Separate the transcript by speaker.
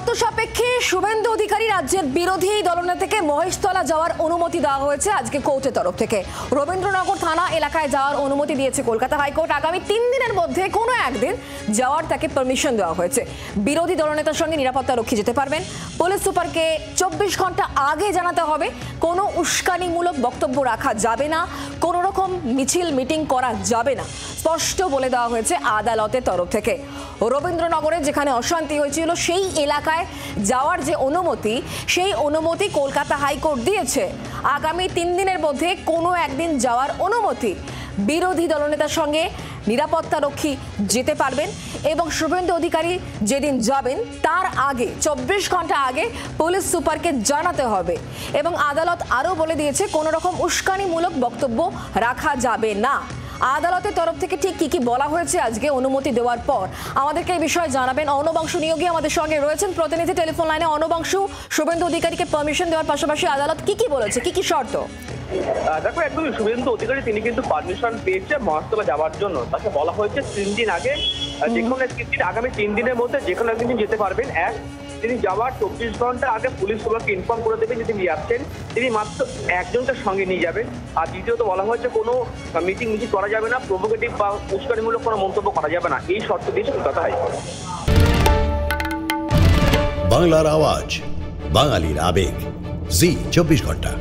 Speaker 1: শর্ত সাপেক্ষে শুভেন্দু অধিকারী রাজ্যের বিরোধী দলনেতাকে মহেশতলা যাওয়ার অনুমতি দেওয়া হয়েছে আজকে কোর্টের তরফ থেকে। রবীন্দ্রনগর থানা এলাকায় যাওয়ার অনুমতি দিয়েছে কলকাতা হাইকোর্ট। আগামী 3 দিনের মধ্যে কোনো একদিন যাওয়ার তাকে পারমিশন দেওয়া হয়েছে। বিরোধী দলনেতার সঙ্গে নিরাপত্তা রক্ষী যেতে পারবেন। পুলিশ সুপারকে 24 ঘন্টা আগে জানাতে হবে। কোনো উস্কানিমূলক বক্তব্য রাখা যাবে না, কোনো রকম মিছিল মিটিং করা যাবে না, স্পষ্ট বলে দেওয়া হয়েছে আদালতের তরফ থেকে। রবীন্দ্রনগরে যেখানে অশান্তি হয়েছিল সেই এলাকায় যাওয়ার যে অনুমতি, সেই অনুমতি কলকাতা হাইকোর্ট দিয়েছে। আগামী 3 দিনের মধ্যে কোনো একদিন যাওয়ার অনুমতি। বিরোধী দলনেতার সঙ্গে নিরাপত্তা রক্ষী যেতে পারবেন এবং শুভেন্দু অধিকারী যেদিন যাবেন তার আগে 24 ঘন্টা আগে পুলিশ সুপারকে জানাতে হবে। এবং আদালত আরও বলে দিয়েছে কোনো রকম উস্কানিমূলক বক্তব্য রাখা যাবে না। আদালতের তরফ থেকে ঠিক কি কি বলা হয়েছে আজকে অনুমতি দেওয়ার পর আমাদেরকে এই বিষয়ে জানাবেন অনবাংশু নিয়োগী আমাদের সঙ্গে রয়েছেন প্রতিনিধি টেলিফোন লাইনে। অনবাংশু, শুভেন্দু অধিকারীকে পারমিশন দেওয়ার পাশাপাশি আদালত কি কি বলেছে, কি কি শর্ত?
Speaker 2: দেখো, একদমই শুভেন্দু অধিকারী তিনি কিন্তু পারমিশন পেয়েছে মহেশতলা যাওয়ার জন্য। তাকে বলা হয়েছে 3 দিন আগে, যেকোনো আগামী 3 দিনের মধ্যে যেকোনো একদিন যেতে পারবেন। তিনি যাওয়ার 24 ঘন্টা আগে পুলিশ সুপারকে ইনফর্ম করে দেবেন যে তিনি যাচ্ছেন। তিনি মাত্র একজনকে সঙ্গে নিয়ে যাবেন। আর দ্বিতীয়ত বলা হয়েছে কোনো মিটিং করা যাবে না, প্রভোকেটিভ বা উস্কানিমূলক কোনো মন্তব্য করা যাবে না, এই শর্ত দিয়েছে কলকাতা হাইকোর্ট।
Speaker 3: বাংলার আওয়াজ, বাঙালির আবেগ, জি 24 ঘন্টা।